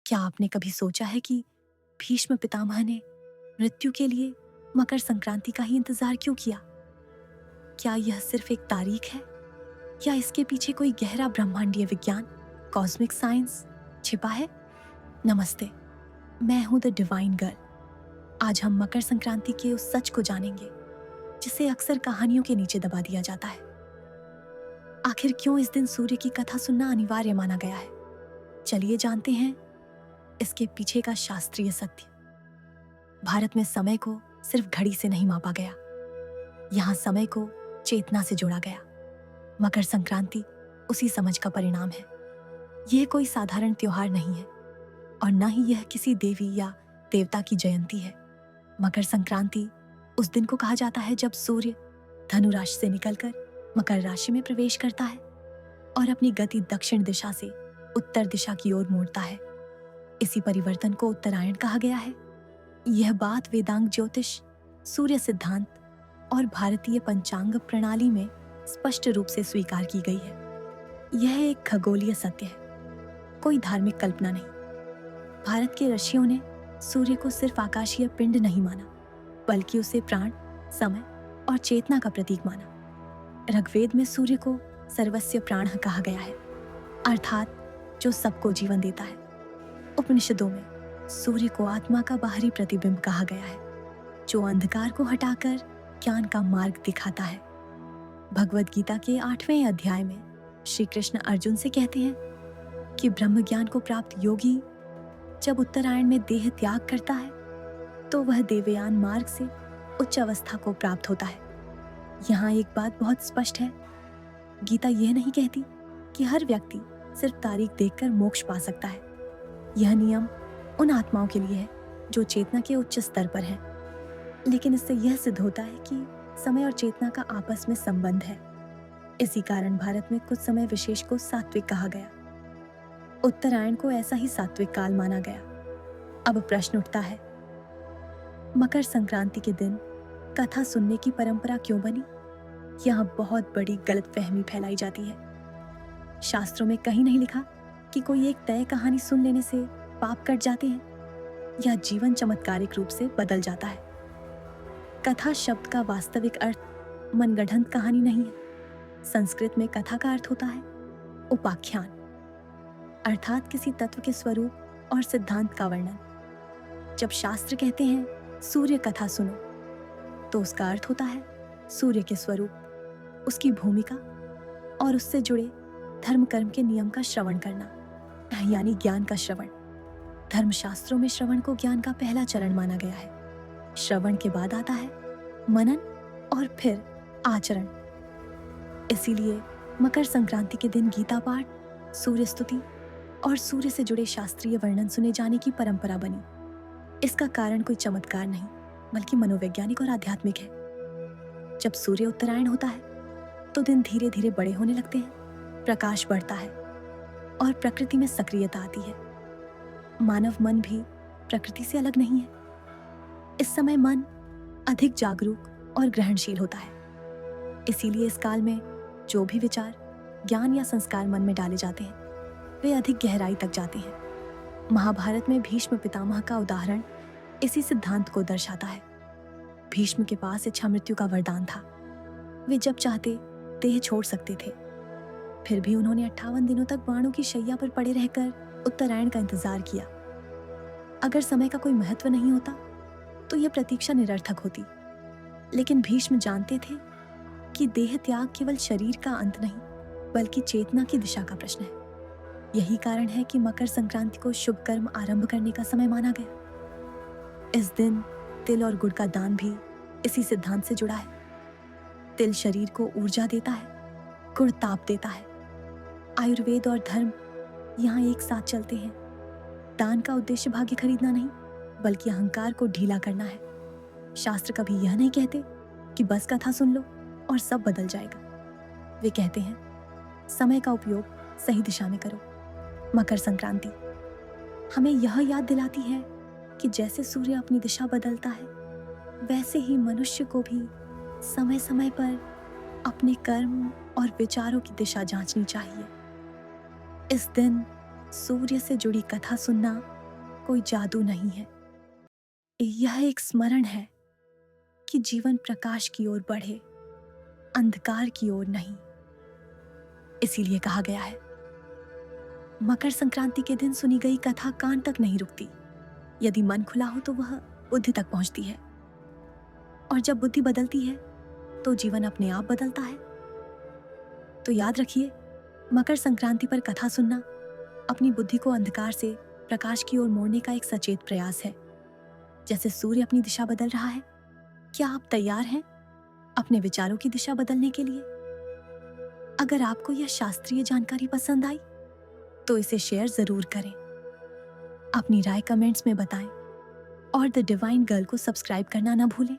क्या आपने कभी सोचा है कि भीष्म पितामह ने मृत्यु के लिए मकर संक्रांति का ही इंतजार क्यों किया? क्या यह सिर्फ एक तारीख है या इसके पीछे कोई गहरा ब्रह्मांडीय विज्ञान, कॉस्मिक साइंस छिपा है? नमस्ते, मैं हूं द डिवाइन गर्ल। आज हम मकर संक्रांति के उस सच को जानेंगे जिसे अक्सर कहानियों के नीचे दबा दिया जाता है। आखिर क्यों इस दिन सूर्य की कथा सुनना अनिवार्य माना गया है? चलिए जानते हैं इसके पीछे का शास्त्रीय सत्य। भारत में समय को सिर्फ घड़ी से नहीं मापा गया, यहाँ समय को चेतना से जोड़ा गया। मकर संक्रांति उसी समझ का परिणाम है। यह कोई साधारण त्योहार नहीं है और न ही यह किसी देवी या देवता की जयंती है। मकर संक्रांति उस दिन को कहा जाता है जब सूर्य धनु राशि से निकलकर मकर राशि में प्रवेश करता है और अपनी गति दक्षिण दिशा से उत्तर दिशा की ओर मोड़ता है। इसी परिवर्तन को उत्तरायण कहा गया है। यह बात वेदांग ज्योतिष, सूर्य सिद्धांत और भारतीय पंचांग प्रणाली में स्पष्ट रूप से स्वीकार की गई है। यह एक खगोलीय सत्य है, कोई धार्मिक कल्पना नहीं। भारत के ऋषियों ने सूर्य को सिर्फ आकाशीय पिंड नहीं माना, बल्कि उसे प्राण, समय और चेतना का प्रतीक माना। ऋग्वेद में सूर्य को सर्वस्य प्राण कहा गया है, अर्थात जो सबको जीवन देता है। उपनिषदों में सूर्य को आत्मा का बाहरी प्रतिबिंब कहा गया है, जो अंधकार को हटाकर ज्ञान का मार्ग दिखाता है। भगवद गीता के 8वें अध्याय में श्री कृष्ण अर्जुन से कहते हैं कि ब्रह्म ज्ञान को प्राप्त योगी जब उत्तरायण में देह त्याग करता है तो वह देवयान मार्ग से उच्च अवस्था को प्राप्त होता है। यहाँ एक बात बहुत स्पष्ट है, गीता यह नहीं कहती कि हर व्यक्ति सिर्फ तारीख देखकर मोक्ष पा सकता है। यह नियम उन आत्माओं के लिए है जो चेतना के उच्च स्तर पर हैं। लेकिन इससे यह सिद्ध होता है कि समय और चेतना का आपस में संबंध है। इसी कारण भारत में कुछ समय विशेष को सात्विक कहा गया। उत्तरायण को ऐसा ही सात्विक काल माना गया। अब प्रश्न उठता है, मकर संक्रांति के दिन कथा सुनने की परंपरा क्यों बनी? यहाँ बहुत बड़ी गलतफहमी फैलाई जाती है। शास्त्रों में कहीं नहीं लिखा कि कोई एक तय कहानी सुन लेने से पाप कट जाते हैं या जीवन चमत्कारिक रूप से बदल जाता है। कथा शब्द का वास्तविक अर्थ मनगढ़ंत कहानी नहीं है। संस्कृत में कथा का अर्थ होता है उपाख्यान, अर्थात किसी तत्व के स्वरूप और सिद्धांत का वर्णन। जब शास्त्र कहते हैं सूर्य कथा सुनो, तो उसका अर्थ होता है सूर्य के स्वरूप, उसकी भूमिका और उससे जुड़े धर्म कर्म के नियम का श्रवण करना, यानी ज्ञान का श्रवण। धर्मशास्त्रों में श्रवण को ज्ञान का पहला चरण माना गया है। श्रवण के बाद आता है मनन और फिर आचरण। इसीलिए मकर संक्रांति के दिन गीता पाठ, सूर्य स्तुति और सूर्य से जुड़े शास्त्रीय वर्णन सुने जाने की परंपरा बनी। इसका कारण कोई चमत्कार नहीं, बल्कि मनोवैज्ञानिक और आध्यात्मिक है। जब सूर्य उत्तरायण होता है तो दिन धीरे धीरे बड़े होने लगते हैं, प्रकाश बढ़ता है और प्रकृति में सक्रियता आती है। मानव मन भी प्रकृति से अलग नहीं है। इस समय मन अधिक जागरूक और ग्रहणशील होता है। इसीलिए इस काल में जो भी विचार, ज्ञान या संस्कार मन में डाले जाते हैं, वे अधिक गहराई तक जाते हैं। महाभारत में भीष्म पितामह का उदाहरण इसी सिद्धांत को दर्शाता है। भीष्म के पास इच्छा मृत्यु का वरदान था। वे जब चाहते देह छोड़ सकते थे। फिर भी उन्होंने 58 दिनों तक बाणों की शैया पर पड़े रहकर उत्तरायण का इंतजार किया। अगर समय का कोई महत्व नहीं होता तो यह प्रतीक्षा निरर्थक होती। लेकिन भीष्म जानते थे कि देह त्याग केवल शरीर का अंत नहीं, बल्कि चेतना की दिशा का प्रश्न है। यही कारण है कि मकर संक्रांति को शुभ कर्म आरंभ करने का समय माना गया। इस दिन तिल और गुड़ का दान भी इसी सिद्धांत से जुड़ा है। तिल शरीर को ऊर्जा देता है, गुड़ ताप देता है। आयुर्वेद और धर्म यहाँ एक साथ चलते हैं। दान का उद्देश्य भाग्य खरीदना नहीं, बल्कि अहंकार को ढीला करना है। शास्त्र कभी यह नहीं कहते कि बस कथा सुन लो और सब बदल जाएगा। वे कहते हैं समय का उपयोग सही दिशा में करो। मकर संक्रांति हमें यह याद दिलाती है कि जैसे सूर्य अपनी दिशा बदलता है, वैसे ही मनुष्य को भी समय समय पर अपने कर्म और विचारों की दिशा जांचनी चाहिए। इस दिन सूर्य से जुड़ी कथा सुनना कोई जादू नहीं है। यह एक स्मरण है कि जीवन प्रकाश की ओर बढ़े, अंधकार की ओर नहीं। इसीलिए कहा गया है, मकर संक्रांति के दिन सुनी गई कथा कान तक नहीं रुकती। यदि मन खुला हो तो वह बुद्धि तक पहुंचती है, और जब बुद्धि बदलती है तो जीवन अपने आप बदलता है। तो याद रखिए, मकर संक्रांति पर कथा सुनना अपनी बुद्धि को अंधकार से प्रकाश की ओर मोड़ने का एक सचेत प्रयास है। जैसे सूर्य अपनी दिशा बदल रहा है, क्या आप तैयार हैं अपने विचारों की दिशा बदलने के लिए? अगर आपको यह शास्त्रीय जानकारी पसंद आई तो इसे शेयर जरूर करें, अपनी राय कमेंट्स में बताएं और द डिवाइन गर्ल को सब्सक्राइब करना ना भूलें।